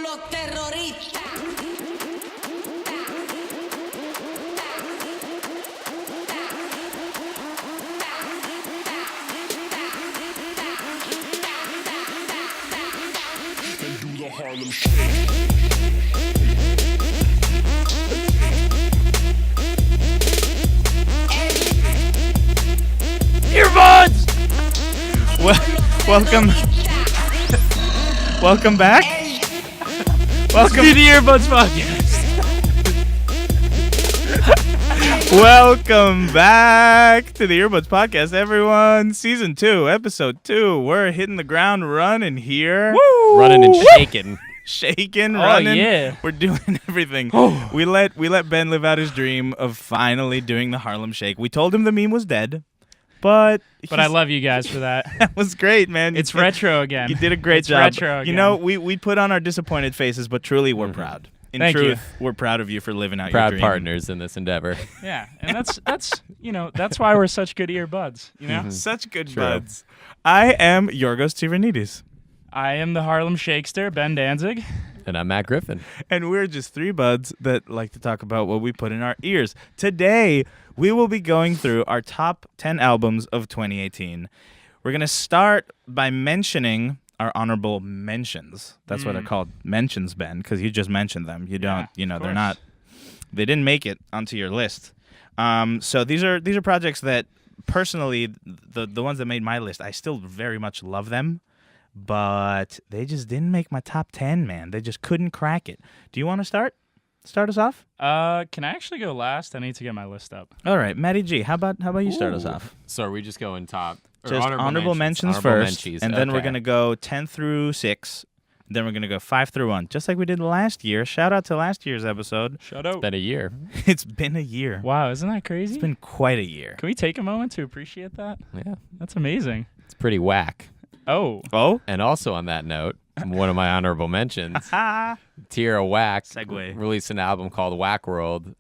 los terroristas. Do the Harlem Shake. Earbuds! Welcome back. Welcome to the Earbuds Podcast. Welcome back to the Earbuds Podcast, everyone. Season 2, Episode 2. We're hitting the ground running here. Woo! Running and shaking. Shaking, Oh, running. yeah. We're doing everything. We let Ben live out his dream of finally doing the Harlem Shake. We told him the meme was dead, but I love you guys for that. that was great, man. It's retro again. You did a great It's job. retro You again. know, we put on our disappointed faces, but truly we're proud. In Thank truth, you. we're proud of you for living out your Proud dream. partners in this endeavor. Yeah, and that's why we're such good earbuds. You know, Such good True. buds. I am Yiorgos Tsivranidis, I am the Harlem Shakester, Ben Danzig. And I'm Matt Griffin. and we're just three buds that like to talk about what we put in our ears. Today, we will be going through our top 10 albums of 2018. We're going to start by mentioning our honorable mentions. That's what they're called, mentions, Ben, because you just mentioned them. You don't, of they're course. not, they didn't make it onto your list. So these are projects that personally, the ones that made my list, I still very much love them, but they just didn't make my top 10, man. They just couldn't crack it. Do you want to start us off? Can I actually go last? I need to get my list up. All right, Matty G, how about you start us off? So are we just going top? Or Just honorable mentions Honorable first, menchies. and then we're Okay. going to go 10 through 6. Then we're going to go 5 through 1, just like we did last year. Shout out to last year's episode. Shut up. Been a year. It's been a year. Wow, isn't that crazy? It's been quite a year. Can we take a moment to appreciate that? Yeah. That's amazing. It's pretty whack. Oh, Oh? And also on that note, one of my honorable mentions, Ah. Tierra Whack Segue. released an album called Whack World.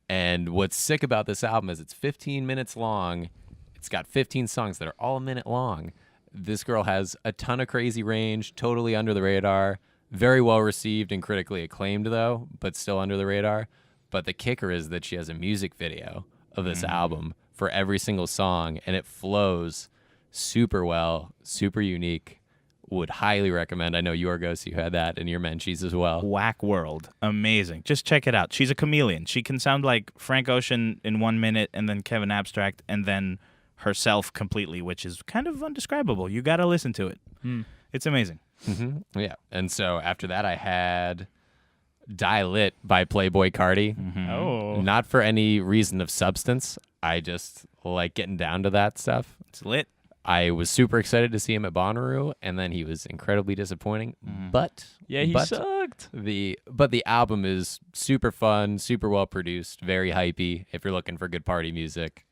And what's sick about this album is it's 15 minutes long. It's got 15 songs that are all a minute long. This girl has a ton of crazy range, totally under the radar. Very well received and critically acclaimed, though, but still under the radar. But the kicker is that she has a music video of this album for every single song, and it flows super well, super unique. Would highly recommend. I know Yiorgos, you had that in your mentions as well. Whack World. Amazing. Just check it out. She's a chameleon. She can sound like Frank Ocean in 1 minute and then Kevin Abstract and then herself completely, which is kind of undescribable. You got to listen to it. It's amazing. Yeah. And so after that, I had Die Lit by Playboi Carti. oh. Not for any reason of substance. I just like getting down to that stuff. It's lit. I was super excited to see him at Bonnaroo, and then he was incredibly disappointing. But Yeah, he sucked. the album is super fun, super well produced, very hypey. If you're looking for good party music,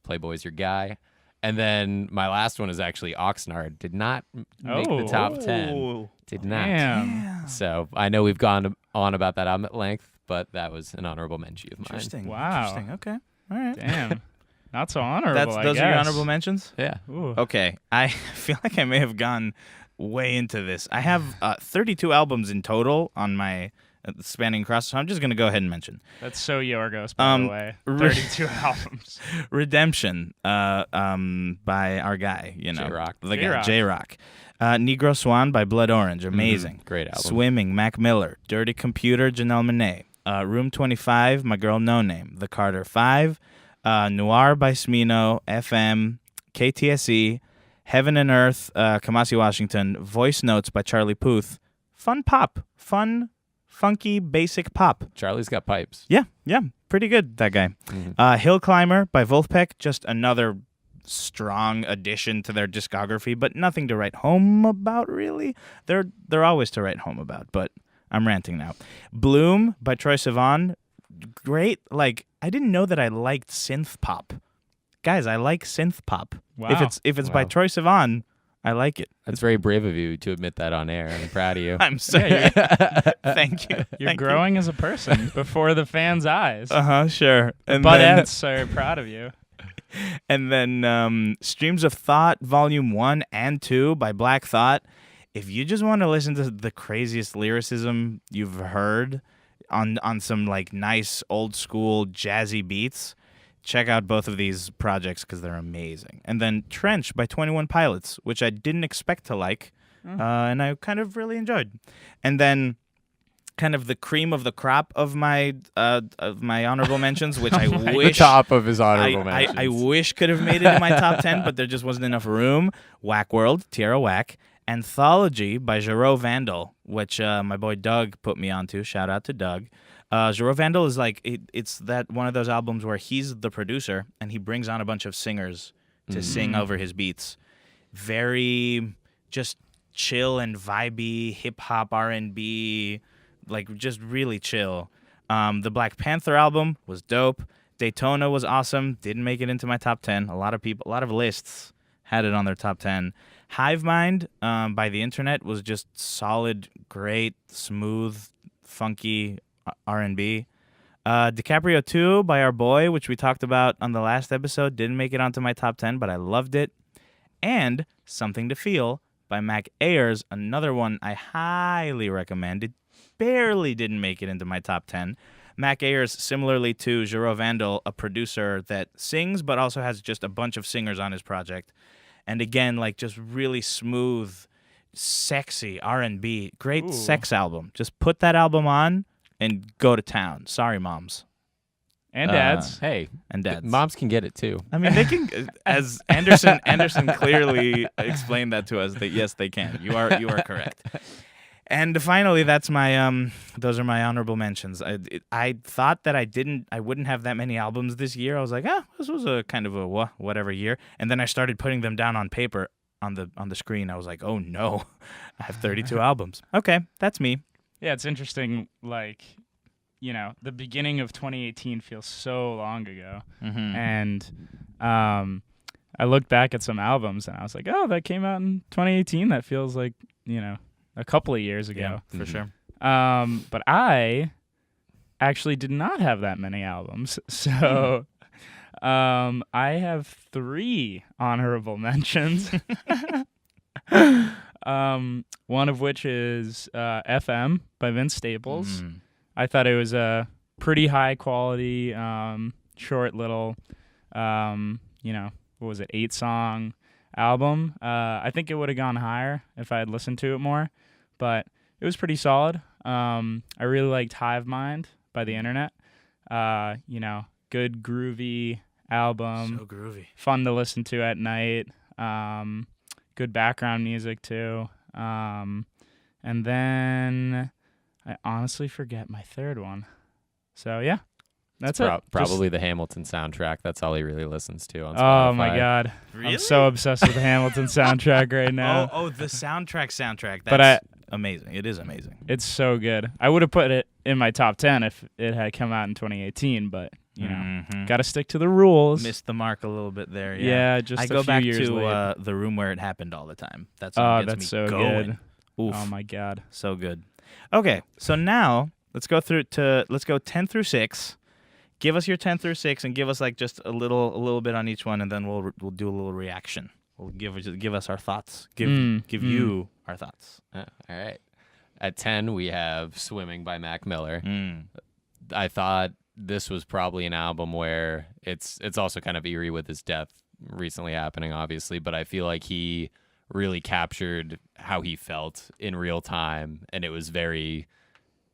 Playboy's your guy. And then my last one is actually Oxnard. Did not make the top 10. Oh. Did not. Damn. So I know we've gone on about that album at length, but that was an honorable mention of mine. Interesting. Wow. Interesting. Okay. All right. Damn. Not so honorable, I Those guess. are your honorable mentions? Yeah. Ooh. Okay. I feel like I may have gone way into this. I have 32 albums in total on my spanning across, so I'm just going to go ahead and mention. That's so Yiorgos, by the way. 32 albums. Redemption by our guy, J-Rock. the guy, J-Rock. J-Rock. Negro Swan by Blood Orange, amazing. Great album. Swimming, Mac Miller. Dirty Computer, Janelle Monáe. Room 25, My Girl No Name. The Carter 5. Noir by Smino, FM, KTSE, Heaven and Earth, Kamasi Washington, Voice Notes by Charlie Puth. Fun pop. Fun, funky, basic pop. Charlie's got pipes. Yeah, pretty good, that guy. Hill Climber by Wolfpack, just another strong addition to their discography, but nothing to write home about, really. They're always to write home about, but I'm ranting now. Bloom by Troye Sivan, great. Like, I didn't know that I liked synth pop. Guys, I like synth pop. Wow. If it's by Wow. Troye Sivan, I like it. That's very brave of you to admit that on air. I'm proud of you. I'm sorry. Thank you. You're growing as a person before the fans' eyes. Sure. And Bud then, Ents are proud of you. and then Streams of Thought, Volume 1 and 2 by Black Thought. if you just want to listen to the craziest lyricism you've heard on some like nice old school jazzy beats, check out both of these projects because they're amazing. And then Trench by 21 Pilots, which I didn't expect to like, and I kind of really enjoyed. And then kind of the cream of the crop of my honorable mentions, which I The wish top of his honorable mentions. I wish could have made it in my top 10, but there just wasn't enough room. Whack World, Tierra Whack. Anthology by Gero Vandal, which my boy Doug put me onto. Shout out to Doug. Gero Vandal is like, it's that one of those albums where he's the producer and he brings on a bunch of singers to sing over his beats. Very just chill and vibey, hip-hop, R&B, like just really chill. The Black Panther album was dope. Daytona was awesome. Didn't make it into my top 10. A lot of lists had it on their top 10. Hive Mind by The Internet was just solid, great, smooth, funky R&B. DiCaprio 2 by our boy, which we talked about on the last episode, didn't make it onto my top 10, but I loved it. And Something to Feel by Mac Ayers, another one I highly recommend. It barely didn't make it into my top 10. Mac Ayers, similarly to Gero Vandal, a producer that sings but also has just a bunch of singers on his project. And again, like just really smooth, sexy R&B, great sex album. Just put that album on and go to town. Sorry, moms. And dads. Hey, And dads. moms can get it too. I mean, they can, as Anderson clearly explained that to us, that yes, they can. You are correct. And finally, that's my those are my honorable mentions. I thought that I wouldn't have that many albums this year. I was like, this was a kind of a whatever year. And then I started putting them down on paper on the screen. I was like, oh no, I have 32 albums. Okay, that's me. Yeah, it's interesting. Like, the beginning of 2018 feels so long ago, and I looked back at some albums and I was like, oh, that came out in 2018. That feels like a couple of years ago. Yeah, for sure. But I actually did not have that many albums. So I have 3 honorable mentions. One of which is FM by Vince Staples. I thought it was a pretty high quality, short little, what was it, 8-song album. I think it would have gone higher if I had listened to it more. But it was pretty solid. I really liked Hive Mind by The Internet. Good groovy album. So groovy. Fun to listen to at night. Good background music too. And then I honestly forget my third one. So yeah, that's it. Probably the Hamilton soundtrack. That's all he really listens to on Spotify. Oh my God. Really? I'm so obsessed with the Hamilton soundtrack right now. Oh, the soundtrack. That's But amazing. It is amazing. It's so good. I would have put it in my top 10 if it had come out in 2018, but got to stick to the rules. Missed the mark a little bit there. Yeah, just I a go few back years to late. The Room Where It Happened all the time. That's what gets That's me so going. good. Oof. Oh my God. So good. Okay, so now let's go 10 through 6. Give us your 10 through 6 and give us like just a little bit on each one, and then we'll do a little reaction. We'll give us our thoughts. Give you our thoughts. All right. At 10, we have Swimming by Mac Miller. I thought this was probably an album where it's also kind of eerie with his death recently happening, obviously, but I feel like he really captured how he felt in real time, and it was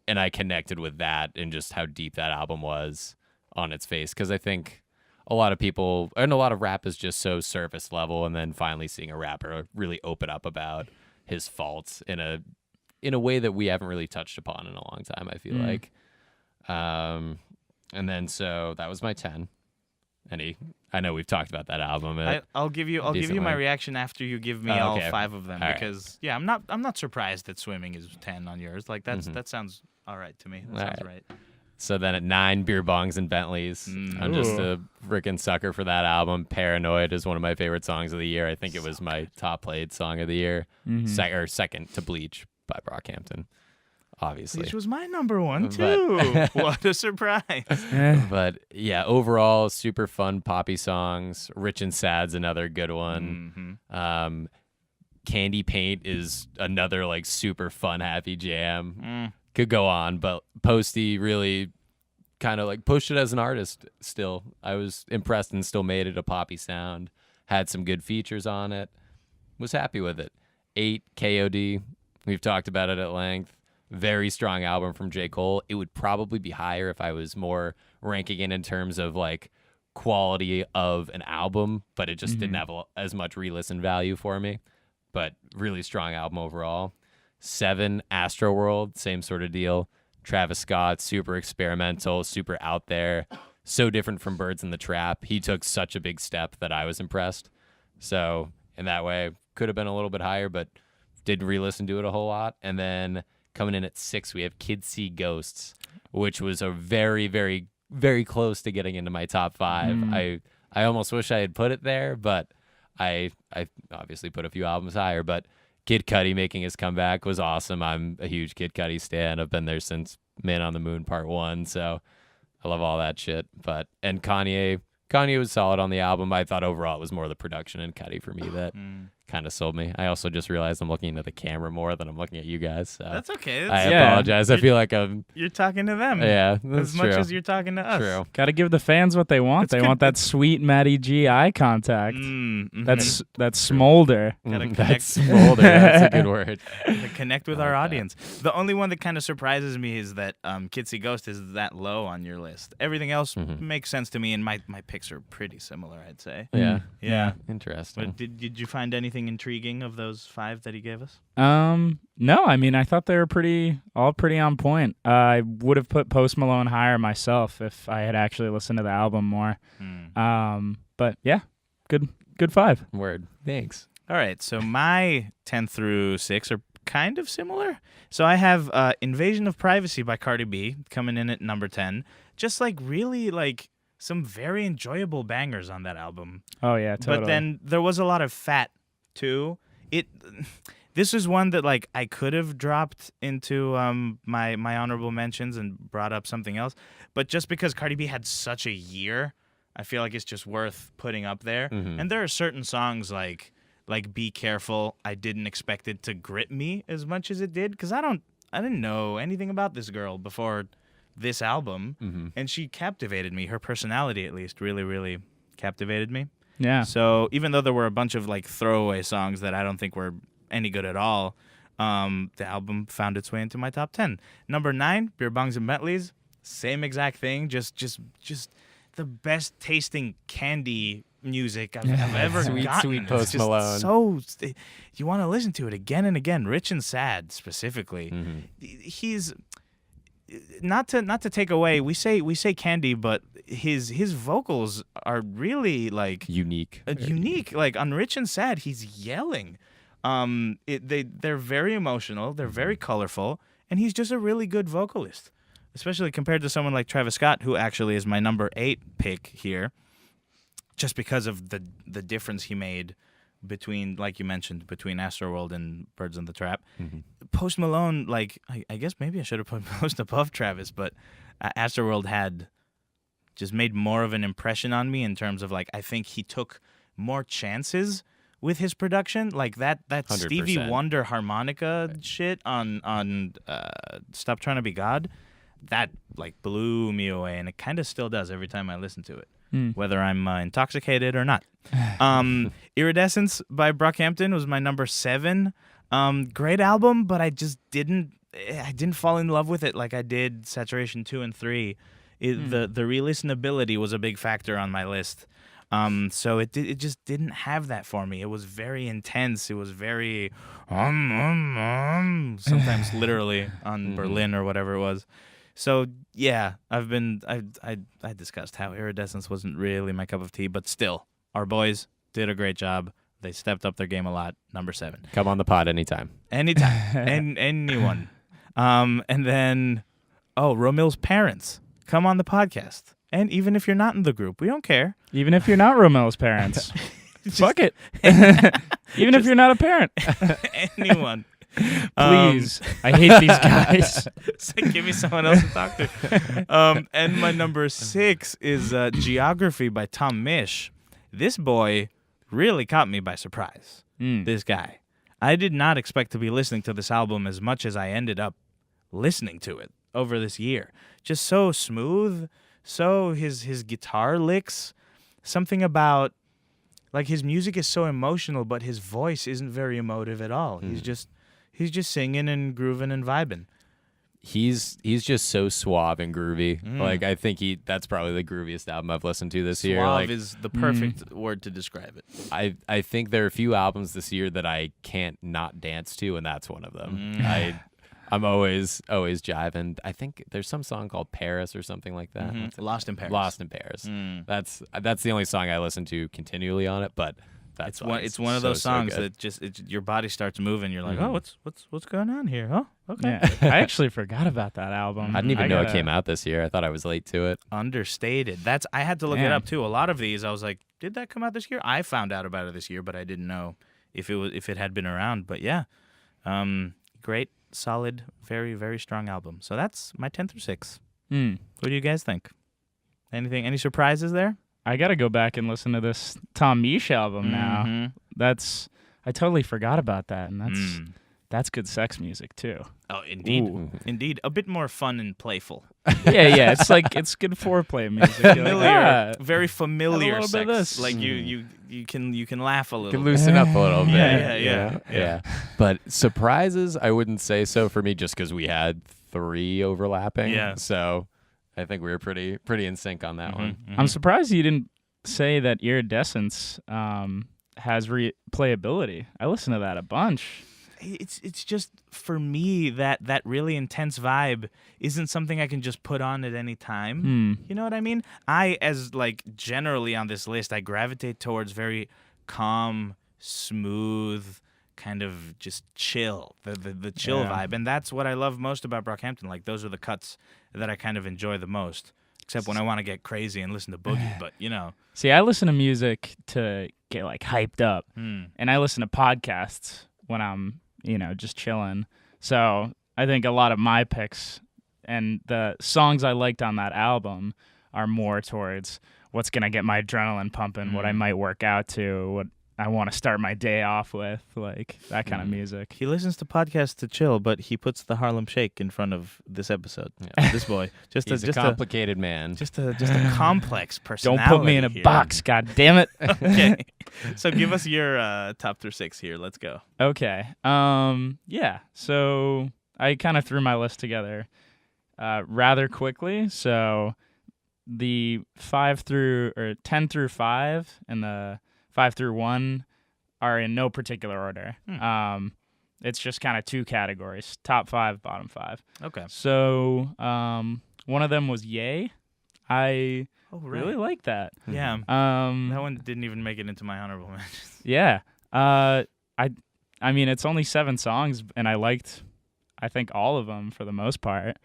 and I connected with that and just how deep that album was on its face, because I think a lot of people and a lot of rap is just so surface level, and then finally seeing a rapper really open up about his faults in a way that we haven't really touched upon in a long time, I feel like. And then so that was my 10. I know we've talked about that album. I'll give you my reaction after you give me all 5 of them, all because I'm not surprised that Swimming is 10 on yours. Like that sounds all right to me. That sounds right. So then at 9, Beer Bongs and Bentleys. I'm just a freaking sucker for that album. Paranoid is one of my favorite songs of the year. I think it was my top played song of the year. Second to Bleach by Brockhampton, obviously. Which was my number 1 too. What a surprise. But yeah, overall, super fun poppy songs. Rich and Sad's another good one. Candy Paint is another like super fun, happy jam. Could go on, but Posty really kind of like pushed it as an artist. Still, I was impressed and still made it a poppy sound. Had some good features on it. Was happy with it. 8 KOD. We've talked about it at length. Very strong album from J. Cole. It would probably be higher if I was more ranking it in terms of like quality of an album, but it just didn't have as much re-listen value for me. But really strong album overall. 7 Astroworld, same sort of deal. Travis Scott, super experimental, super out there. So different from Birds in the Trap. He took such a big step that I was impressed. So in that way, could have been a little bit higher, but didn't re-listen to it a whole lot. And then coming in at 6, we have Kids See Ghosts, which was a very, very, very close to getting into my top 5. I almost wish I had put it there, but I obviously put a few albums higher. But Kid Cudi making his comeback was awesome. I'm a huge Kid Cudi stan. I've been there since Man on the Moon Part 1, so I love all that shit. And Kanye was solid on the album. I thought overall it was more the production and Cudi for me that kind of sold me. I also just realized I'm looking at the camera more than I'm looking at you guys. So That's okay. I apologize. I feel like You're talking to them. Yeah, that's as much true. as you're talking to us. True. Got to give the fans what they want. They want that sweet Matty G eye contact. That's smolder. Gotta That's smolder. That's a good word. To connect with our audience. The only one that kind of surprises me is that Kids See Ghost is that low on your list. Everything else makes sense to me, and my picks are pretty similar, I'd say. Yeah. Interesting. But did you find anything intriguing of those 5 that he gave us? No, I mean I thought they were all pretty on point. I would have put Post Malone higher myself if I had actually listened to the album more. But yeah, good 5. Word. Thanks. All right, so my 10 through 6 are kind of similar. So I have Invasion of Privacy by Cardi B coming in at number 10. Just like really like some very enjoyable bangers on that album. Oh yeah, totally. But then there was a lot of fat too. This is one that like I could have dropped into my honorable mentions and brought up something else, but just because Cardi B had such a year, I feel like it's just worth putting up there. And there are certain songs like Be Careful. I didn't expect it to grip me as much as it did because I didn't know anything about this girl before this album, and she captivated me. Her personality, at least, really, really captivated me. Yeah. So even though there were a bunch of like throwaway songs that I don't think were any good at all, the album found its way into my top 10. Number 9, Beer Bongs and Bentleys. Same exact thing. Just the best tasting candy music I've ever gotten. Sweet Post It's Malone. So you want to listen to it again and again. Rich and Sad specifically. He's not to take away. We say candy, but his vocals are really like Unique. unique. Like on Rich and Sad, he's yelling. They're very emotional. They're very colorful, and he's just a really good vocalist, especially compared to someone like Travis Scott, who actually is my number 8 pick here, just because of the difference he made between, like you mentioned, between Astroworld and Birds in the Trap. Post Malone, like I guess maybe I should have put Post above Travis, but Astroworld had just made more of an impression on me in terms of like I think he took more chances with his production, like that 100%. Stevie Wonder harmonica shit on Stop Trying to Be God, that like blew me away, and it kind of still does every time I listen to it, whether I'm intoxicated or not. Iridescence by Brockhampton was my number 7. Great album, but I just didn't fall in love with it like I did Saturation 2 and 3. The re-listenability was a big factor on my list. So it just didn't have that for me. It was very intense. It was very sometimes literally on Berlin or whatever it was. So yeah, I discussed how Iridescence wasn't really my cup of tea, but still, our boys did a great job. They stepped up their game a lot. Number 7. Come on the pod anytime. Anytime. Anyone. And then Romil's parents come on the podcast. And even if you're not in the group, we don't care. Even if you're not Romel's parents. Fuck it. Even if you're not a parent. Anyone. Please. I hate these guys. So give me someone else to talk to. And my number 6 is Geography by Tom Misch. This boy really caught me by surprise. This guy. I did not expect to be listening to this album as much as I ended up listening to it over this year. Just so smooth, so his guitar licks, something about like his music is so emotional, but his voice isn't very emotive at all. He's just singing and grooving and vibing. He's just so suave and groovy. Like I think that's probably the grooviest album I've listened to this year. Suave Like is the perfect word to describe it. I think there are a few albums this year that I can't not dance to, and that's one of them. I'm always jiving. I think there's some song called Paris or something like that. Lost in Paris. Lost in Paris. That's the only song I listen to continually on it, but that's it's one of those songs that just your body starts moving. You're like, oh, what's going on here? Oh, okay. Yeah, I actually forgot about that album. I didn't even know it came out this year. I thought I was late to it. Understated. I had to look it up too. A lot of these, I was like, did that come out this year? I found out about it this year, but I didn't know if it had been around. But yeah, great, solid, very, very strong album. So that's my 10 through 6. What do you guys think? Any surprises there? I gotta go back and listen to this Tom Misch album now. I totally forgot about that, and that's good sex music too. Oh, indeed, indeed, a bit more fun and playful. yeah, it's good foreplay music. Familiar, very familiar a little bit of sex. this. Like you can laugh a little. You can loosen up a little bit. Yeah. But surprises, I wouldn't say so for me, just because we had 3 overlapping. Yeah. So I think we were pretty in sync on that one. I'm surprised you didn't say that Iridescence has replayability. I listen to that a bunch. It's just for me that really intense vibe isn't something I can just put on at any time. You know what I mean? Generally on this list, I gravitate towards very calm, smooth, kind of just chill, the chill vibe, and that's what I love most about Brockhampton. Like those are the cuts that I kind of enjoy the most. Except when I want to get crazy and listen to boogie, but you know. See, I listen to music to get like hyped up, and I listen to podcasts when I'm just chilling. So I think a lot of my picks and the songs I liked on that album are more towards what's gonna get my adrenaline pumping, what I might work out to, what I want to start my day off with, like that kind of music. He listens to podcasts to chill, but he puts the Harlem Shake in front of this episode. Yeah. This boy, He's a complicated man. Just a complex personality. Don't put me in a box, god damn it. Okay, so give us your top through 6 here. Let's go. Okay. Yeah. So I kind of threw my list together rather quickly. So the 10 through 5 and the 5 through 1 are in no particular order. It's just kind of 2 categories: top 5, bottom 5. Okay. So one of them was Yay. I really like that. Yeah. That one didn't even make it into my honorable mentions. Yeah. I mean, it's only 7 songs, and I liked, I think, all of them for the most part.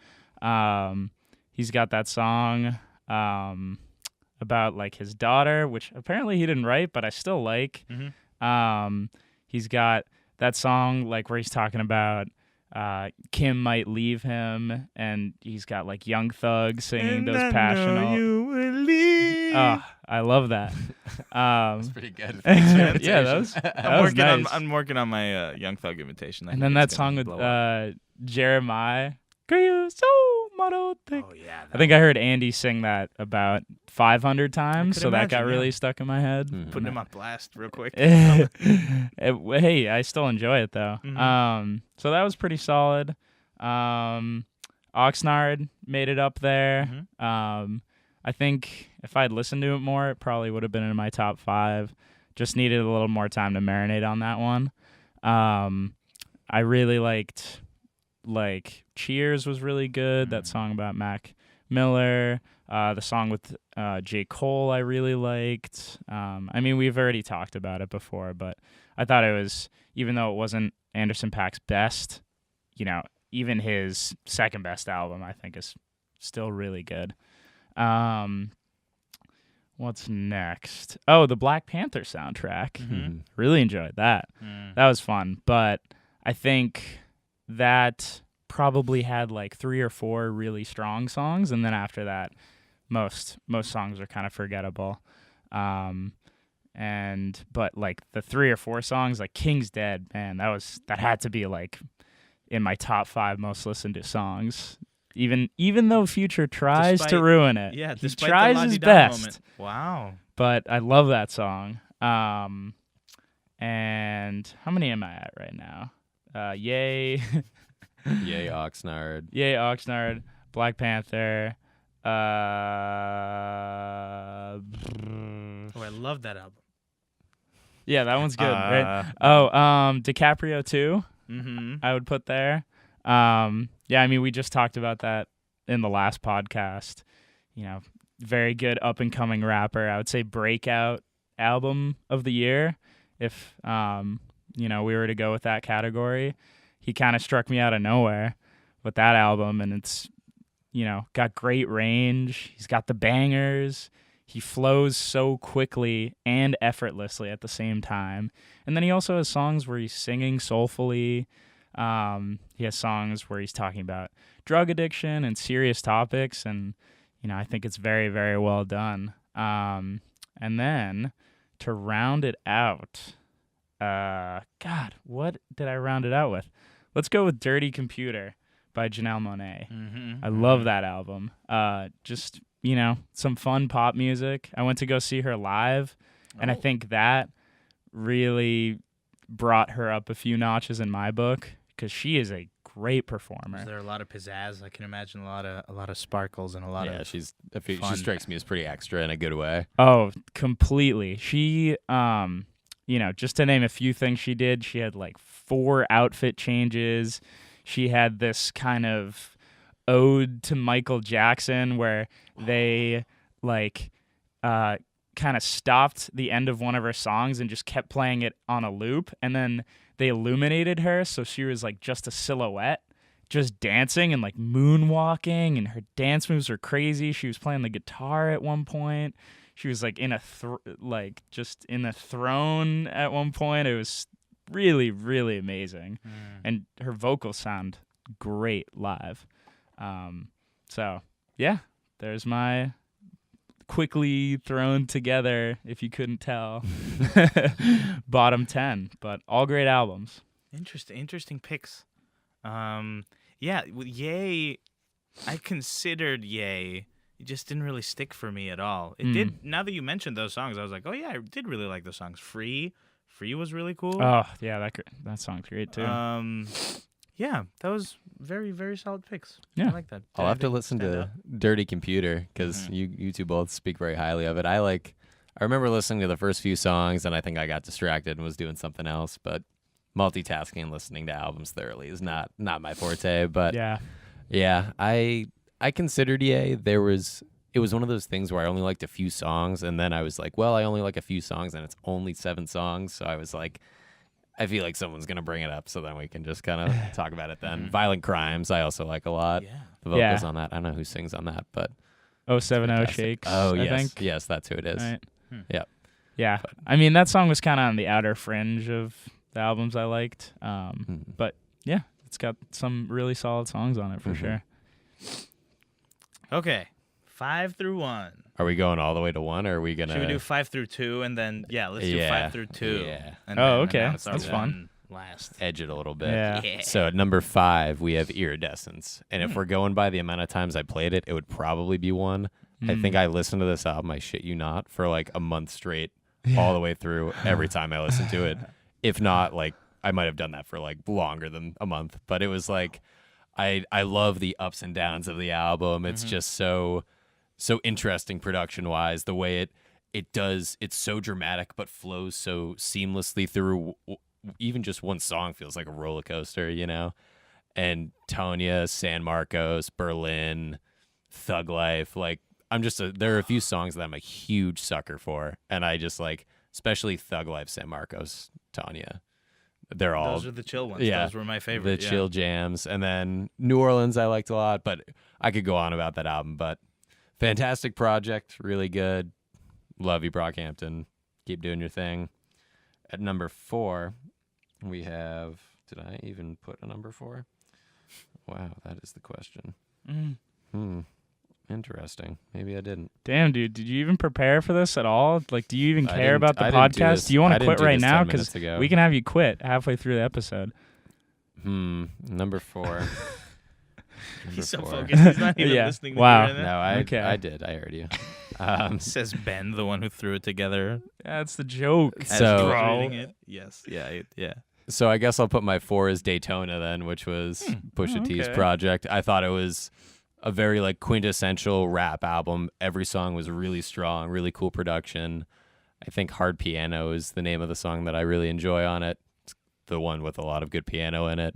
He's got that song about like his daughter, which apparently he didn't write, but I still like. He's got that song like where he's talking about Kim might leave him, and he's got like Young Thug singing those passionate. Oh, I love that. That's pretty good. Yeah, that was nice. I'm working on my Young Thug imitation. And then that song with Jeremiah. Oh yeah. I think I heard Andy sing that about 500 times, so that got really stuck in my head. Putting him on blast real quick. Hey, I still enjoy it though. So that was pretty solid. Oxnard made it up there. I think if I'd listened to it more, it probably would have been in my top 5. Just needed a little more time to marinate on that one. I really liked, like, Cheers was really good. That song about Mac Miller. The song with J. Cole I really liked. I mean, we've already talked about it before, but I thought it was, even though it wasn't Anderson .Paak's best, even his second best album I think is still really good. What's next? Oh, the Black Panther soundtrack. Really enjoyed that. That was fun, but I think that probably had like 3 or 4 really strong songs, and then after that most songs are kind of forgettable. And But like the 3 or 4 songs, like King's Dead, man, that had to be like in my top 5 most listened to songs. Even though Future tries to ruin it. Yeah, he despite tries the his la-di-da best. moment. Wow. But I love that song. And how many am I at right now? Yay. Yay, Oxnard. Yay, Oxnard. Black Panther. Oh, I love that album. Yeah, that one's good, right? DiCaprio 2. Mm-hmm. I would put there. Yeah, I mean, we just talked about that in the last podcast. You know, very good up and coming rapper. I would say breakout album of the year. If we were to go with that category, he kind of struck me out of nowhere with that album, and it's got great range. He's got the bangers. He flows so quickly and effortlessly at the same time. And then he also has songs where he's singing soulfully. He has songs where he's talking about drug addiction and serious topics, and I think it's very, very well done. And then to round it out, God, what did I round it out with? Let's go with Dirty Computer by Janelle Monáe. Mm-hmm. I love that album. Just, some fun pop music. I went to go see her live, and I think that really brought her up a few notches in my book because she is a great performer. Is there a lot of pizzazz? I can imagine a lot of sparkles and a lot of she fun. strikes me as pretty extra in a good way. Oh, completely. She, just to name a few things she did, she had like 4 outfit changes. She had this kind of ode to Michael Jackson where they kind of stopped the end of one of her songs and just kept playing it on a loop, and then they illuminated her so she was like just a silhouette, just dancing and like moonwalking, and her dance moves were crazy. She was playing the guitar at one point. She was like in a just in a throne at one point. It was really, really amazing. And her vocals sound great live. So yeah, there's my quickly thrown together, if you couldn't tell, bottom 10, but all great albums. Interesting picks. Yeah, with Yay, I considered Yay. It just didn't really stick for me at all. It did. Now that you mentioned those songs, I was like, oh yeah, I did really like those songs. Free was really cool. Oh yeah, that song's great too. Yeah, that was very, very solid picks. Yeah. I like that. I'll have to Anything listen stand to out? Dirty Computer because you two both speak very highly of it. I remember listening to the first few songs, and I think I got distracted and was doing something else. But multitasking and listening to albums thoroughly is not my forte. But yeah, I considered Ye. It was one of those things where I only liked a few songs, and then I was like, well, I only like a few songs, and it's only 7 songs. So I was like, I feel like someone's going to bring it up, so then we can just kind of talk about it then. Violent Crimes, I also like a lot. Yeah. The vocals on that. I don't know who sings on that, but 070 fantastic. Shakes. Oh, I yes. think. Yes, that's who it is. Right. Yep. Yeah. I mean, that song was kind of on the outer fringe of the albums I liked. But yeah, it's got some really solid songs on it for sure. Okay, 5 through 1. Are we going all the way to 1, or are we going to... Should we do 5 through 2 and then let's do 5 through 2. Yeah. And Oh, then okay. announce our That's fun. one Last. edge it a little bit? Yeah. So at number 5, we have Iridescence. And if we're going by the amount of times I played it, it would probably be 1. I think I listened to this album, I shit you not, for like a month straight, all the way through, every time I listened to it. If not, like, I might have done that for like longer than a month. But it was like, I love the ups and downs of the album. It's just so interesting production-wise, the way it's so dramatic but flows so seamlessly through. Even just one song feels like a roller coaster, And Tonya, San Marcos, Berlin, Thug Life, like there are a few songs that I'm a huge sucker for, and I just like, especially Thug Life, San Marcos, Tonya. They're all Those are the chill ones. Yeah, Those were my favorite. the chill jams, and then New Orleans I liked a lot, but I could go on about that album. But fantastic project, really good. Love you, Brockhampton. Keep doing your thing. At number 4, we have... Did I even put a number 4? Wow, that is the question. Interesting. Interesting. Maybe I didn't. Damn, dude, did you even prepare for this at all? Like, do you even I care didn't- about the I didn't do podcast? this- Do you want I to didn't quit do right this now? 10 minutes Because ago. we can have you quit halfway through the episode. Number 4. He's so Number 4. focused. He's not even Yeah. listening to Wow. you right now. No, Okay. I did. I heard you. Says Ben, the one who threw it together. That's the joke. As So- he was Bro. reading it. Yes. Yeah. So I guess I'll put my 4 as Daytona then, which was Pusha T's okay. project. I thought it was a very like quintessential rap album. Every song was really strong, really cool production. I think Hard Piano is the name of the song that I really enjoy on it. It's the one with a lot of good piano in it.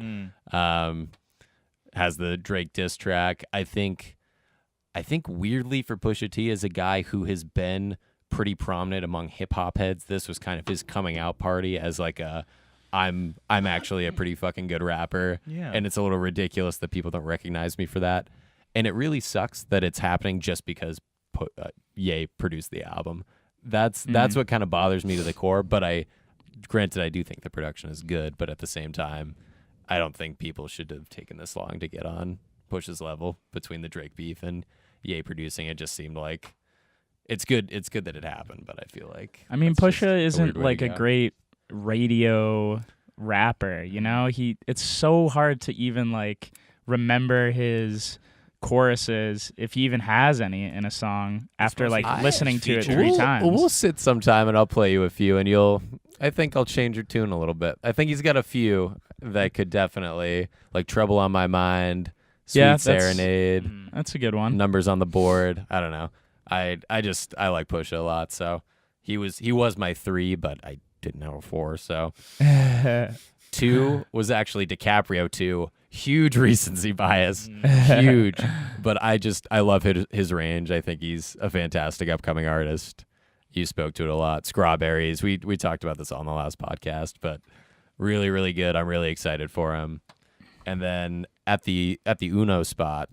Has the Drake diss track. I think weirdly for Pusha T, as a guy who has been pretty prominent among hip hop heads, this was kind of his coming out party as like I'm actually a pretty fucking good rapper. Yeah. And it's a little ridiculous that people don't recognize me for that. And it really sucks that it's happening just because Ye produced the album. That's what kind of bothers me to the core. But granted, I do think the production is good. But at the same time, I don't think people should have taken this long to get on Push's level between the Drake beef and Ye producing. It just seemed like it's good. It's good that it happened. But I feel like I mean, that's just Pusha a isn't weird way like to a go. great radio rapper, you know? It's so hard to even like remember his choruses if he even has any in a song after like mostly listening to it features. 3 we'll, times. We'll sit sometime and I'll play you a few, and I think I'll change your tune a little bit. I think he's got a few that could definitely, like Trouble on My Mind, Sweet Yeah, that's- Serenade, That's a good one. Numbers on the Board. I don't know. I like Pusha a lot, so he was my 3, but I didn't have a 4. So 2 was actually DiCaprio 2. Huge recency bias, huge. But I love his range. I think he's a fantastic upcoming artist. You spoke to it a lot. Strawberries. We talked about this on the last podcast, but really, really good. I'm really excited for him. And then at the Uno spot,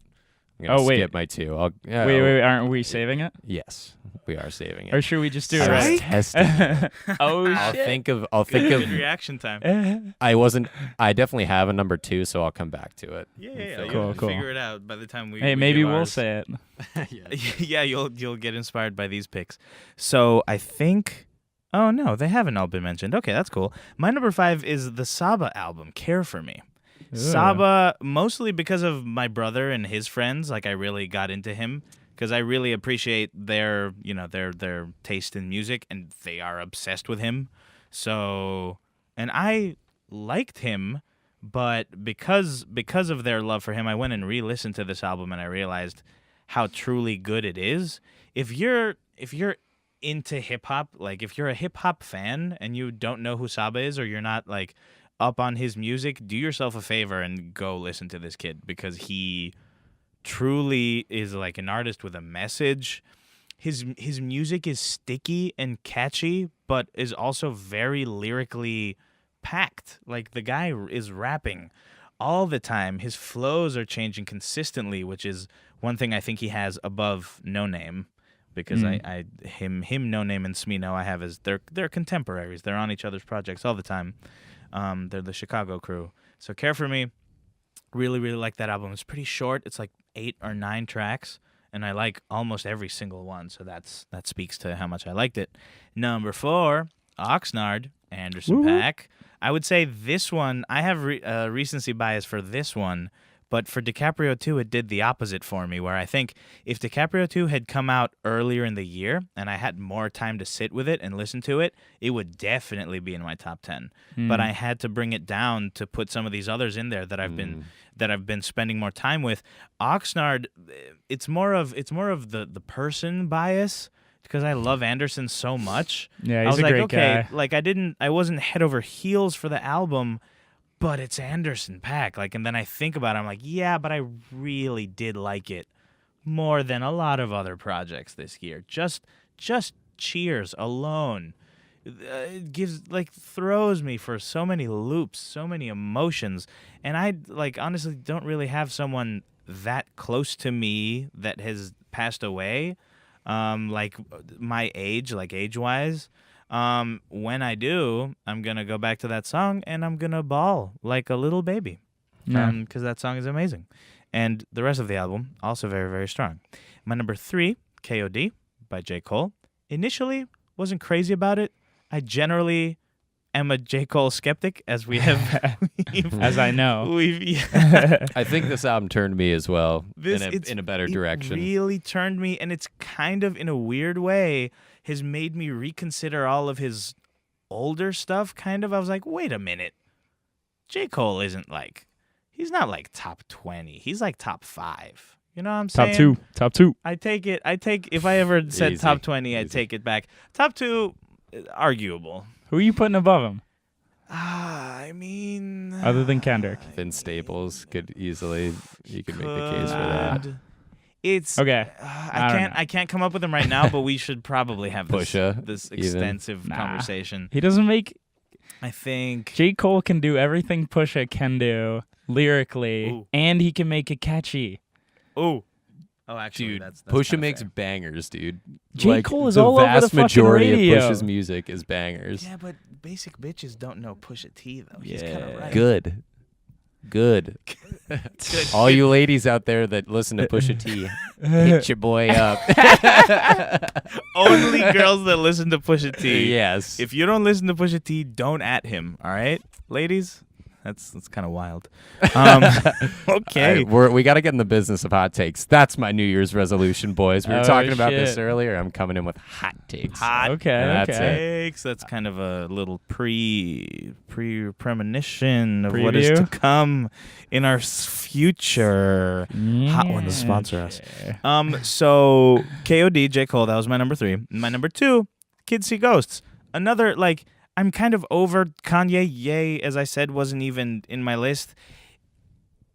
I'm gonna skip my 2. Wait, aren't we saving it? Yes, we are saving it. Or should we just do it I was right? testing it. Oh I'll shit. think of Good reaction time. I definitely have a number 2, so I'll come back to it. Yeah. Cool, You'll cool. figure it out by the time we. Hey, we maybe give we'll ours. say it. Yeah, you'll get inspired by these picks. So I think. Oh no, they haven't all been mentioned. Okay, that's cool. My number 5 is the Saba album, Care for Me. Saba, mostly because of my brother and his friends. Like I really got into him because I really appreciate their taste in music, and they are obsessed with him. So, and I liked him, but because of their love for him, I went and re-listened to this album, and I realized how truly good it is. If you're into hip hop, like if you're a hip hop fan and you don't know who Saba is, or you're not like up on his music, do yourself a favor and go listen to this kid, because he truly is like an artist with a message. His music is sticky and catchy, but is also very lyrically packed. Like the guy is rapping all the time. His flows are changing consistently, which is one thing I think he has above No Name, because him No Name and Smino I have as they're contemporaries. They're on each other's projects all the time. They're the Chicago crew. So Care for Me, really, really like that album. It's pretty short. It's like 8 or 9 tracks, and I like almost every single one. So that speaks to how much I liked it. Number 4, Oxnard, Anderson .Paak. I would say this one, I have recency bias for this one, but for DiCaprio 2, it did the opposite for me, where I think if DiCaprio 2 had come out earlier in the year and I had more time to sit with it and listen to it, it would definitely be in my top 10. But I had to bring it down to put some of these others in there that I've been spending more time with. Oxnard, it's more of the person bias, because I love Anderson so much. Yeah, I he's was a like, great okay, guy. like I wasn't head over heels for the album, but it's Anderson .Paak. Like, and then I think about it, I'm like, yeah, but I really did like it more than a lot of other projects this year. Just Cheers alone, it throws me for so many loops, so many emotions, and I honestly don't really have someone that close to me that has passed away, like my age, like age-wise. When I do, I'm gonna go back to that song and I'm gonna bawl like a little baby, because that song is amazing, and the rest of the album also very, very strong. My number 3, KOD by J. Cole. Initially, wasn't crazy about it. I generally am a J. Cole skeptic, as we have. As I know. I think this album turned me as well in a better direction. It really turned me, and it's kind of, in a weird way, has made me reconsider all of his older stuff, kind of. I was like, wait a minute. J. Cole isn't like, he's not like top 20. He's like top 5. You know what I'm saying? Top two. If I ever said Easy. top 20, I'd Easy. take it back. Top 2, arguable. Who are you putting above him, I mean, other than Kendrick? Vince Staples could easily, you could make the case for that. It's Okay. I can't come up with them right now, but we should probably have Pusha, this even. extensive Nah. conversation. He doesn't make. I think J. Cole can do everything Pusha can do lyrically, Ooh. and he can make it catchy. oh actually Dude, that's Pusha kinda makes fair. bangers, dude. J. Cole is the all over the vast fucking majority radio. of Pusha's music is bangers. Yeah, but basic bitches don't know Pusha T though. He's kind of right. Good. Good. All you ladies out there that listen to Pusha T, hit your boy up. Only girls that listen to Pusha T. Yes. If you don't listen to Pusha T, don't at him. All right, ladies. That's kind of wild. Okay. We got to get in the business of hot takes. That's my New Year's resolution, boys. We were Oh, talking about this shit. earlier. I'm coming in with hot takes. Hot Okay. That's Okay. takes. That's kind of a little premonition of what is to Preview? come in our future. Hot one to sponsor us. So KOD, J. Cole, that was my number 3. My number 2, Kids See Ghosts. Another, like, I'm kind of over Kanye. Ye, as I said, wasn't even in my list.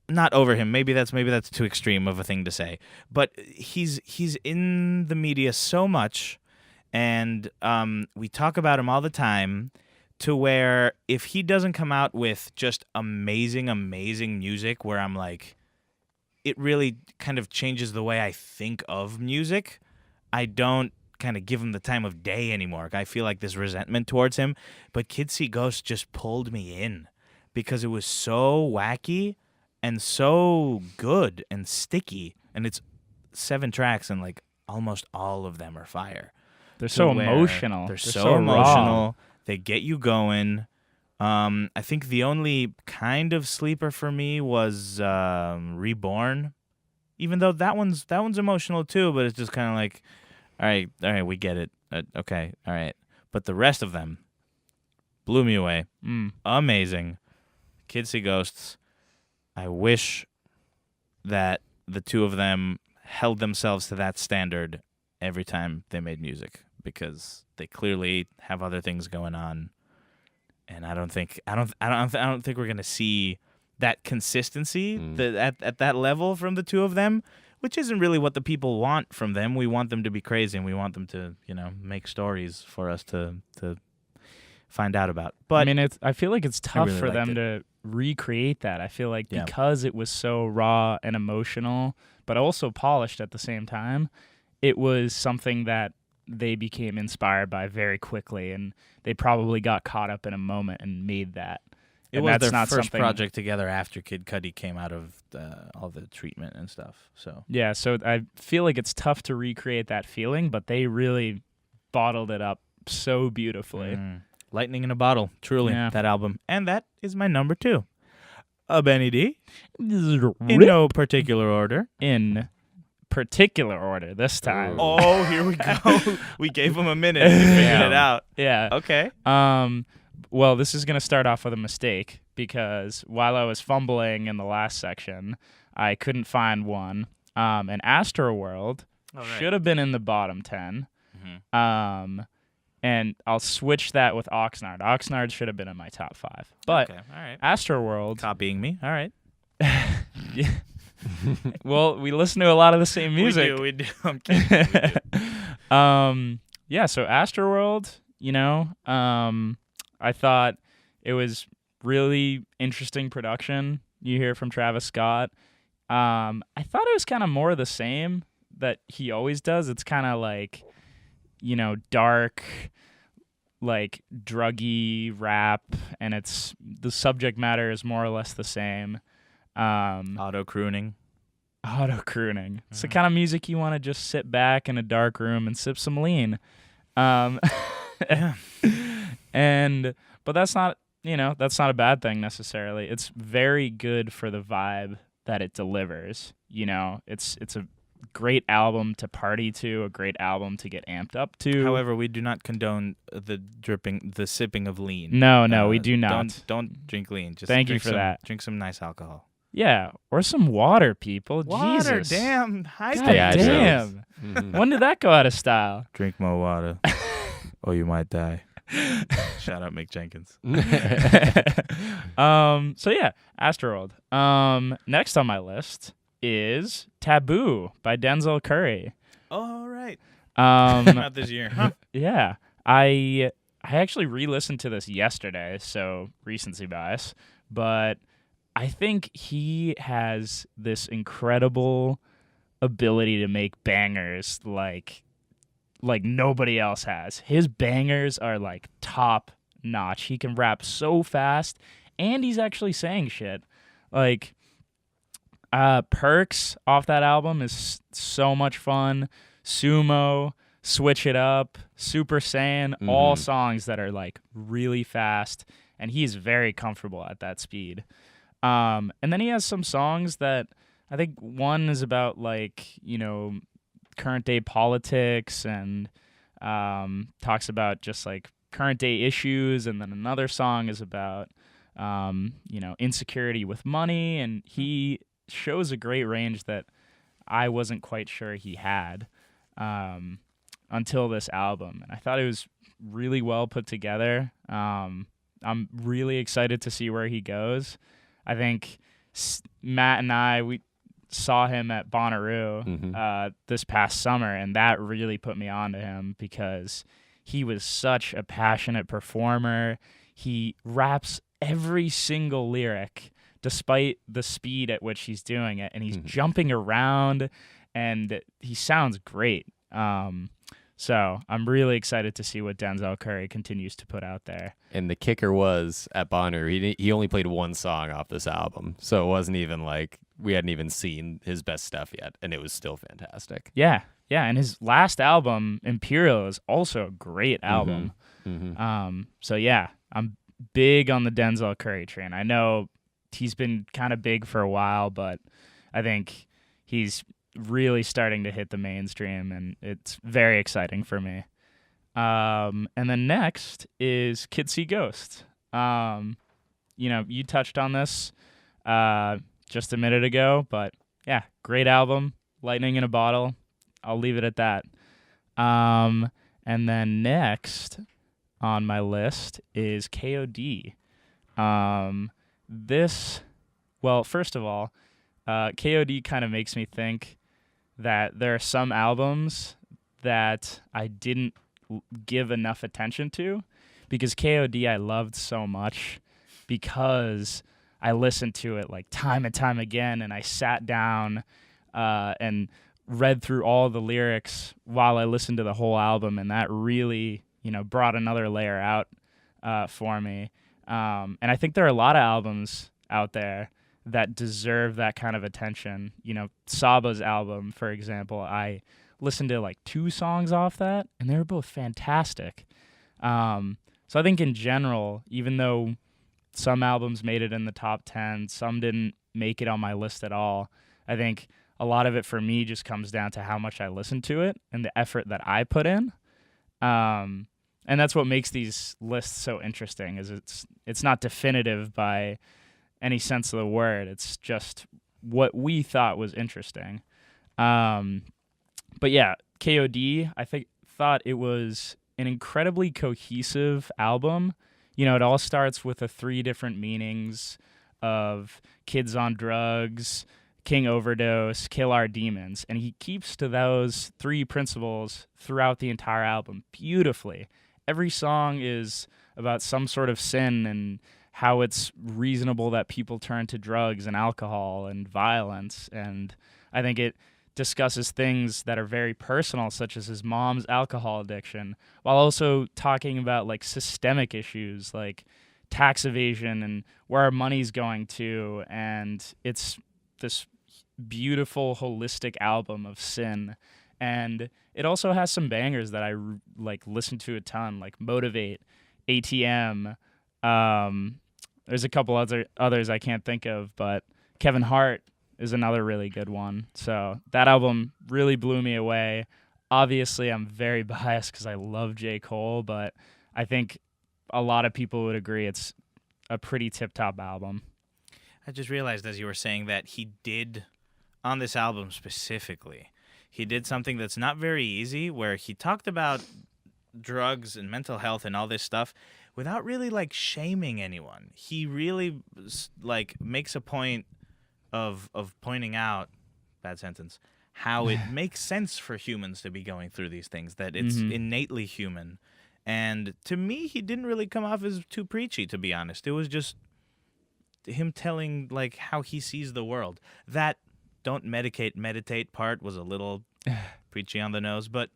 Not over him. Maybe that's too extreme of a thing to say. But he's in the media so much, and we talk about him all the time, to where if he doesn't come out with just amazing, amazing music, where I'm like, it really kind of changes the way I think of music, I don't kind of give him the time of day anymore. I feel like this resentment towards him. But Kids See Ghosts just pulled me in because it was so wacky and so good and sticky. And it's 7 tracks, and like almost all of them are fire. They're To so where emotional. They're so so raw. emotional. They get you going. I think the only kind of sleeper for me was Reborn, even though that one's emotional too. But it's just kind of like, all right, we get it. Okay, all right. But the rest of them blew me away. Amazing. Kids See Ghosts. I wish that the two of them held themselves to that standard every time they made music, because they clearly have other things going on, and I don't think we're gonna see that consistency at that level from the two of them, which isn't really what the people want from them. We want them to be crazy, and we want them to, make stories for us to find out about. But I mean, I feel like it's tough really for liked them to recreate that. I feel like Yeah. because it was so raw and emotional, but also polished at the same time, it was something that they became inspired by very quickly, and they probably got caught up in a moment and made that. it And was that's their not first something- project together after Kid Cudi came out of all the treatment and stuff. So Yeah, so I feel like it's tough to recreate that feeling, but they really bottled it up so beautifully. lightning in a bottle, truly, Yeah. that album. And that is my number 2. Benny D. In In no particular order. particular order this time. Oh, here we go. We gave him a minute to figure it out. Yeah. Okay. Well, this is going to start off with a mistake, because while I was fumbling in the last section, I couldn't find one. And Astroworld should have been in the bottom 10. And I'll switch that with Oxnard. Oxnard should have been in my top 5. But Okay. All right. Astroworld, Copying me. All right. well, we listen to a lot of the same music. We do. I'm kidding. We do. Yeah, so Astroworld, I thought it was really interesting production. You hear from Travis Scott. I thought it was kind of more of the same that he always does. It's kind of like, dark, like druggy rap, and the subject matter is more or less the same. Auto crooning. Auto crooning. It's the kind of music you want to just sit back in a dark room and sip some lean. But that's not, that's not a bad thing necessarily. It's very good for the vibe that it delivers. It's a great album to party to, a great album to get amped up to. However, we do not condone the sipping of lean. No, we do not. Don't drink lean. Just Thank you drink for some, that. Drink some nice alcohol. Yeah, or some water, people. Water, Jesus. damn. God Hydrate. damn. Mhm. When did that go out of style? Drink more water, or you might die. Shout out Mick Jenkins. So yeah, Astroworld. Next on my list is Taboo by Denzel Curry. All right. Um, Not this year, huh? yeah, I actually re-listened to this yesterday, so recency bias, but I think he has this incredible ability to make bangers like nobody else has. His bangers are like top notch. He can rap so fast, and he's actually saying shit. Like Perks off that album is so much fun. Sumo, Switch It Up, Super Saiyan, all songs that are like really fast, and he's very comfortable at that speed. And then he has some songs that I think one is about like, current day politics and talks about just like current day issues, and then another song is about insecurity with money, and he shows a great range that I wasn't quite sure he had until this album, and I thought it was really well put together. I'm really excited to see where he goes. I think Matt and we saw him at Bonnaroo this past summer, and that really put me onto him because he was such a passionate performer. He raps every single lyric despite the speed at which he's doing it, and he's jumping around, and he sounds great. So I'm really excited to see what Denzel Curry continues to put out there. And the kicker was at Bonnaroo, he only played one song off this album, so it wasn't even like we hadn't even seen his best stuff yet, and it was still fantastic. Yeah, and his last album, Imperial, is also a great album. So yeah, I'm big on the Denzel Curry train. I know he's been kind of big for a while, but I think he's really starting to hit the mainstream, and it's very exciting for me. And then next is Kids See Ghosts. You touched on this just a minute ago, but yeah, great album, lightning in a bottle. I'll leave it at that. And then next on my list is KOD. First of all, KOD kind of makes me think that there are some albums that I didn't give enough attention to, because KOD I loved so much because I listened to it like time and time again, and I sat down and read through all the lyrics while I listened to the whole album, and that really, brought another layer out for me. And I think there are a lot of albums out there that deserve that kind of attention. Saba's album, for example, I listened to like 2 songs off that, and they were both fantastic. So I think in general, even though some albums made it in the top 10, some didn't make it on my list at all, I think a lot of it for me just comes down to how much I listen to it and the effort that I put in. And that's what makes these lists so interesting, is it's not definitive by any sense of the word. It's just what we thought was interesting. But yeah, KOD, I thought it was an incredibly cohesive album. It all starts with the 3 different meanings of kids on drugs, king overdose, kill our demons. And he keeps to those 3 principles throughout the entire album beautifully. Every song is about some sort of sin and how it's reasonable that people turn to drugs and alcohol and violence. And I think it discusses things that are very personal, such as his mom's alcohol addiction, while also talking about like systemic issues like tax evasion and where our money's going to. And it's this beautiful, holistic album of Sin. And it also has some bangers that I like listen to a ton, like Motivate, ATM. There's a couple others I can't think of, but Kevin Hart is another really good one. So that album really blew me away. Obviously, I'm very biased because I love J. Cole, but I think a lot of people would agree it's a pretty tip-top album. I just realized as you were saying that he did, on this album specifically, he did something that's not very easy, where he talked about drugs and mental health and all this stuff without really like shaming anyone. He really like makes a point of pointing out, bad sentence, how it makes sense for humans to be going through these things, that it's innately human. And to me, he didn't really come off as too preachy, to be honest. It was just him telling like how he sees the world. That don't meditate part was a little preachy on the nose, but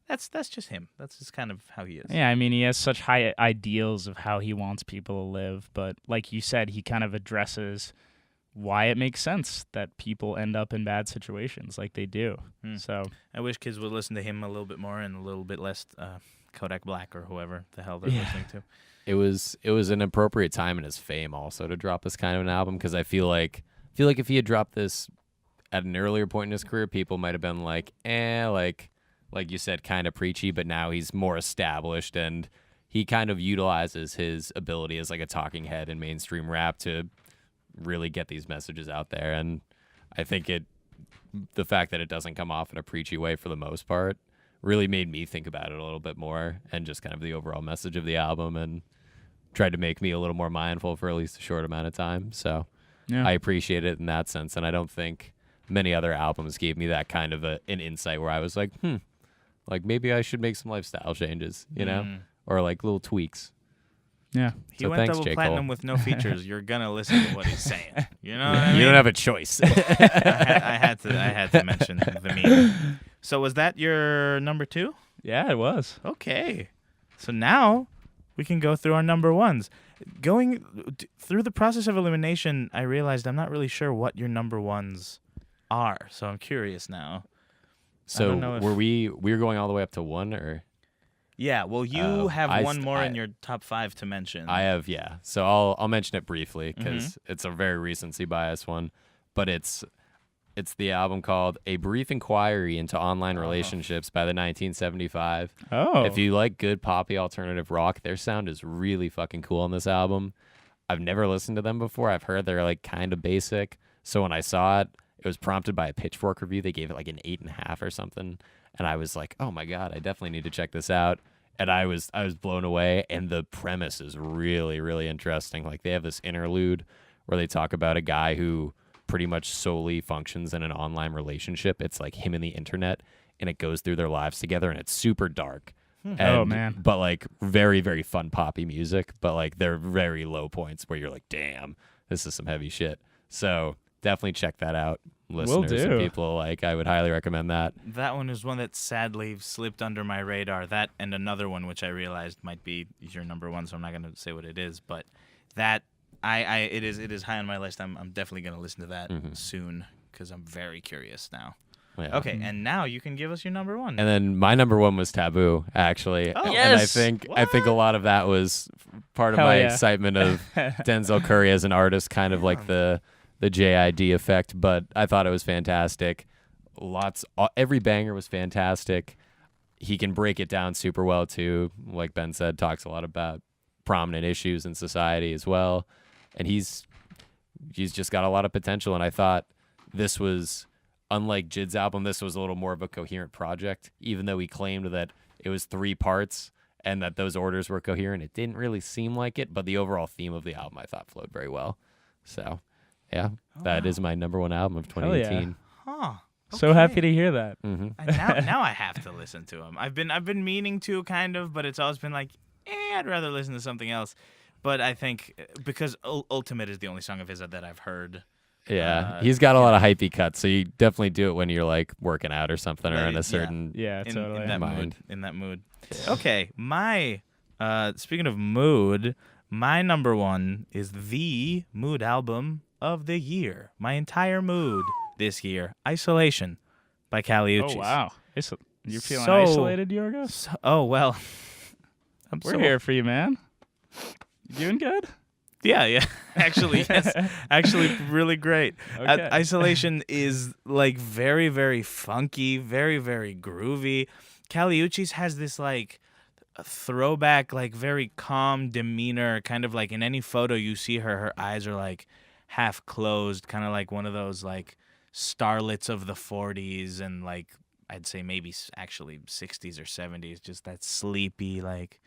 that's just him. That's just kind of how he is. Yeah, I mean, he has such high ideals of how he wants people to live, but like you said, he kind of addresses why it makes sense that people end up in bad situations like they do. So I wish kids would listen to him a little bit more and a little bit less Kodak Black or whoever the hell they're listening to. It was an appropriate time in his fame also to drop this kind of an album, because I feel like if he had dropped this at an earlier point in his career, people might have been like, like you said, kind of preachy, but now he's more established and he kind of utilizes his ability as like a talking head in mainstream rap to really get these messages out there. And I think the fact that it doesn't come off in a preachy way for the most part really made me think about it a little bit more, and just kind of the overall message of the album, and tried to make me a little more mindful for at least a short amount of time. So I appreciate it in that sense. And I don't think many other albums gave me that kind of an insight where I was like, like maybe I should make some lifestyle changes, you know, or like little tweaks. Yeah. He So went thanks, double J. platinum Cole. with no features. You're gonna listen to what he's saying. You know what I mean? You don't have a choice. I had to mention the meme. So was that your number 2? Yeah, it was. Okay. So now we can go through our number 1s. Going through the process of elimination, I realized I'm not really sure what your number 1s are. So I'm curious now. So don't know if- we were going all the way up to 1, or? Yeah, well, you have I one st- more I- in your top 5 to mention. I have, yeah. So I'll mention it briefly because it's a very recency bias one, but it's the album called A Brief Inquiry into Online Relationships by the 1975. Oh. If you like good poppy alternative rock, their sound is really fucking cool on this album. I've never listened to them before. I've heard they're like kind of basic. So when I saw it, it was prompted by a Pitchfork review. They gave it like an 8.5 or something. And I was like, oh my God, I definitely need to check this out. And I was blown away. And the premise is really, really interesting. Like they have this interlude where they talk about a guy who pretty much solely functions in an online relationship. It's like him and the internet, and it goes through their lives together, and it's super dark. Oh, man. But like very, very fun poppy music, but like they're very low points where you're like, damn, this is some heavy shit. So definitely check that out, listeners and do. people alike. I would highly recommend that. That one is one that sadly slipped under my radar. That and another one which I realized might be your number 1, so I'm not going to say what it is, but that it is high on my list. I'm definitely going to listen to that soon because I'm very curious now. Yeah. Okay, and now you can give us your number 1. And then my number 1 was Taboo, actually. Oh. And Yes! I think a lot of that was part of Hell my yeah. excitement of Denzel Curry as an artist, kind of like the JID effect, but I thought it was fantastic. Every banger was fantastic. He can break it down super well too. Like Ben said, talks a lot about prominent issues in society as well. And he's just got a lot of potential. And I thought this was, unlike Jid's album, this was a little more of a coherent project, even though he claimed that it was 3 parts and that those orders were coherent. It didn't really seem like it, but the overall theme of the album I thought flowed very well. So yeah, that is my number 1 album of Hell yeah. 2018. Huh. So happy to hear that. Now I have to listen to him. I've been meaning to kind of, but it's always been like, I'd rather listen to something else. But I think because Ultimate is the only song of his that I've heard. Yeah, he's got a lot of hypey cuts, so you definitely do it when you're like working out or something, or in a certain Yeah, in totally. that Mind. mood. In that mood. Okay, my speaking of mood, my number 1 is the mood album of the year. My entire mood this year. Isolation by Caliuchis. Oh, wow. You're feeling So- isolated, Yiorgos? Oh, well. We're here for you, man. You doing good? Yeah. Actually, yes. Actually, really great. Okay. Isolation is like very, very funky, very, very groovy. Caliuchis has this like throwback, like very calm demeanor, kind of like in any photo you see her eyes are like half closed, kind of like one of those like starlets of the 40s and like I'd say maybe actually 60s or 70s, just that sleepy, like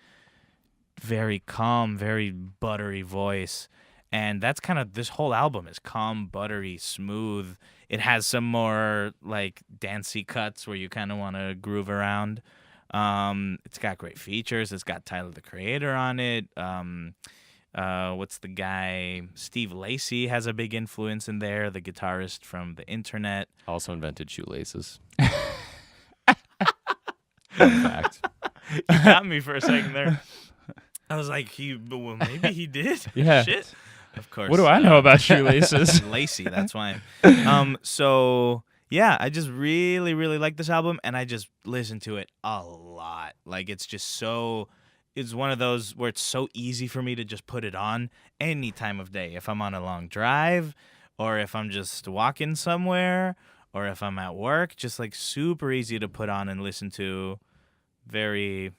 very calm, very buttery voice. And that's kind of, this whole album is calm, buttery, smooth. It has some more like dancey cuts where you kind of want to groove around. It's got great features. It's got Tyler, the Creator on it. What's the guy? Steve Lacy has a big influence in there, the guitarist from the internet. Also invented shoelaces. Fun fact. You got me for a second there. I was like, well, maybe he did. Yeah. Shit. Of course. What do I know about shoelaces? Lacy, that's why. So yeah, I just really, really like this album, and I just listen to it a lot. Like it's one of those where it's so easy for me to just put it on any time of day. If I'm on a long drive, or if I'm just walking somewhere, or if I'm at work, just like super easy to put on and listen to. Very,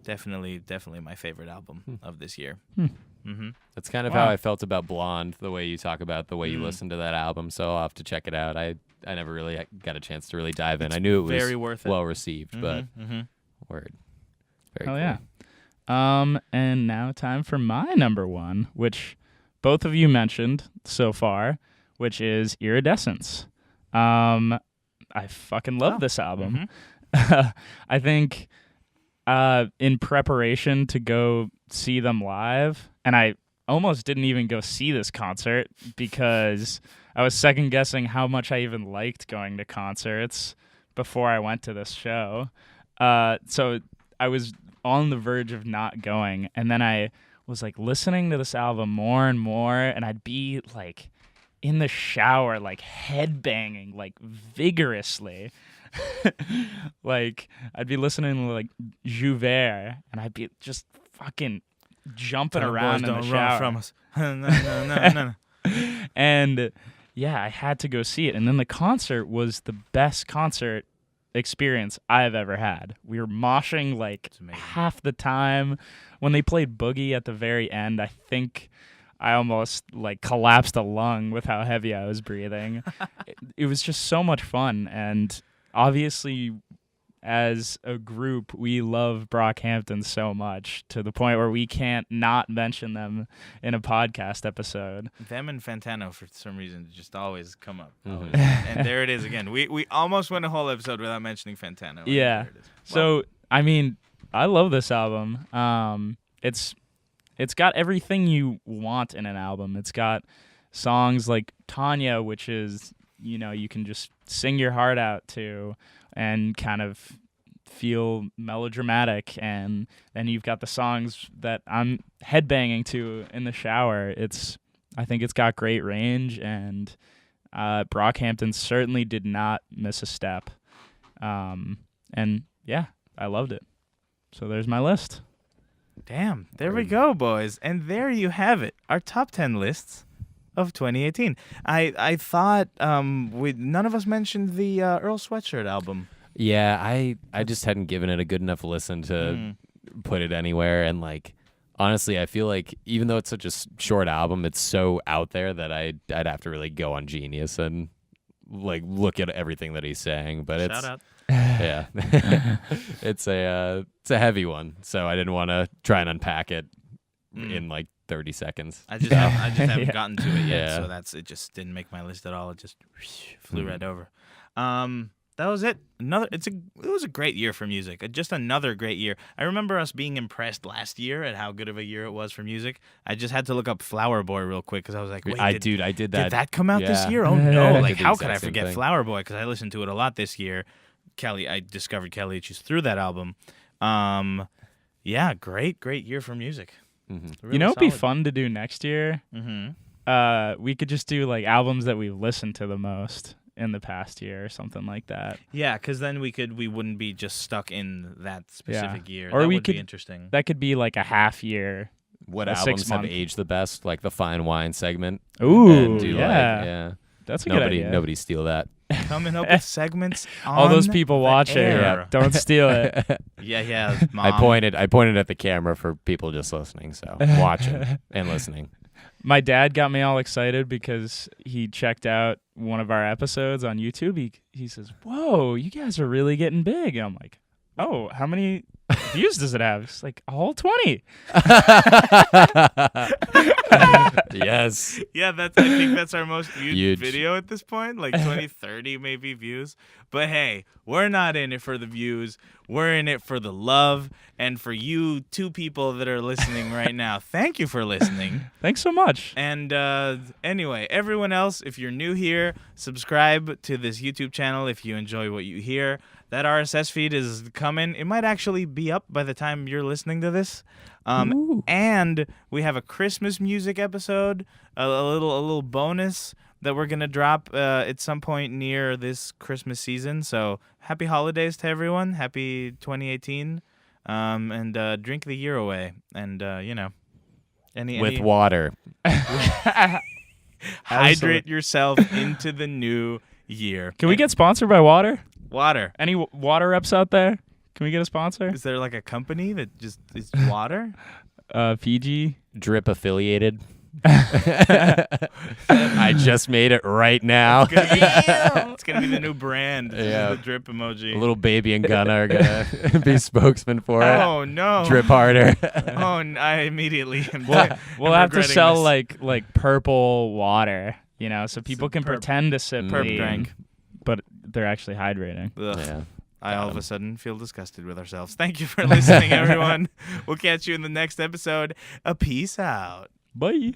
definitely my favorite album of this year. Mm-hmm. That's kind of Wow. how I felt about Blonde, the way you talk about the way you listen to that album. So I'll have to check it out. I never really got a chance to really dive in. I knew it was very worth it. well received, but Mm-hmm. word. Very Hell cool. yeah. And now time for my number one, which both of you mentioned so far, which is Iridescence. I fucking love this album. I think in preparation to go see them live, and I almost didn't even go see this concert because I was second guessing how much I even liked going to concerts before I went to this show. So I was on the verge of not going, and then I was like listening to this album more and more, and I'd be like in the shower, like headbanging like vigorously. Like I'd be listening to like Jouvert, and I'd be just fucking jumping around in the shower. Run from us. No. And yeah, I had to go see it. And then the concert was the best concert experience I've ever had. We were moshing like half the time. When they played Boogie at the very end, I think I almost like collapsed a lung with how heavy I was breathing. It was just so much fun. And obviously, as a group, we love Brockhampton so much to the point where we can't not mention them in a podcast episode. Them and Fantano, for some reason, just always come up. Mhm. Always. And there it is again. We almost went a whole episode without mentioning Fantano. and Yeah. there it is. So, I mean, I love this album. It's got everything you want in an album. It's got songs like Tanya, which is, you can just sing your heart out to and kind of feel melodramatic. And then you've got the songs that I'm headbanging to in the shower. I think it's got great range, and Brockhampton certainly did not miss a step. And yeah, I loved it. So there's my list. Damn, there we go, boys. And there you have it. Our top 10 lists of 2018. I thought none of us mentioned the Earl Sweatshirt album. Yeah, I just hadn't given it a good enough listen to put it anywhere. And like, honestly, I feel like even though it's such a short album, it's so out there that I'd have to really go on Genius and like look at everything that he's saying. But Shout out. Yeah, it's a heavy one, so I didn't want to try and unpack it in like 30 seconds. I just haven't Yeah. gotten to it yet, Yeah. so it just didn't make my list at all. It just flew right over. That was it. It was a great year for music. Just another great year. I remember us being impressed last year at how good of a year it was for music. I just had to look up Flower Boy real quick because I was like, wait, I did that. did that come out this Yeah. year? Oh I no! did Like, the how exact could I same forget thing. Flower Boy? Because I listened to it a lot this year. I discovered Caliuchis through that album. Yeah, great year for music. Mm-hmm. Really It'd be solid. fun to do next year. Mm-hmm. We could just do like albums that we listen to the most in the past year or something like that. Yeah, because then we wouldn't be just stuck in that specific year. Or that we would could- be interesting. That could be like a half year. What A 6 albums have month. aged the best? Like the fine wine segment. Ooh, And do yeah. That's a good idea. Nobody steal that. Coming up with segments on All those people the watching, air. don't steal it. Yeah, Mom. I pointed at the camera for people just listening, so watching and listening. My dad got me all excited because he checked out one of our episodes on YouTube. He says, "Whoa, you guys are really getting big." And I'm like, "Oh, how many views does it have?" It's like, "All 20." Yes. Yeah, I think that's our most viewed Huge. video at this point, like 20, 30 maybe views. But hey, we're not in it for the views. We're in it for the love. And for you 2 people that are listening right now, thank you for listening. Thanks so much. And anyway, everyone else, if you're new here, subscribe to this YouTube channel if you enjoy what you hear. That RSS feed is coming. It might actually be up by the time you're listening to this. And we have a Christmas music episode, a little bonus that we're gonna drop at some point near this Christmas season. So happy holidays to everyone. Happy 2018. And drink the year away. And With water. hydrate yourself into the new year. Can we get sponsored by water? water? Any water reps out there? Can we get a sponsor? Is there like a company that just is water? Fiji. Drip affiliated. I just made it right now. It's gonna be the new brand. This is Yeah. the drip emoji. A little baby and Gunna are gonna be spokesman for it. Oh no! Drip harder. I immediately am. We'll I'm have to regretting sell this. like purple water, so people can pretend to sip perp lean, drink. but they're actually hydrating. Ugh. Yeah. I all of a sudden feel disgusted with ourselves. Thank you for listening, everyone. We'll catch you in the next episode. A peace out. Bye.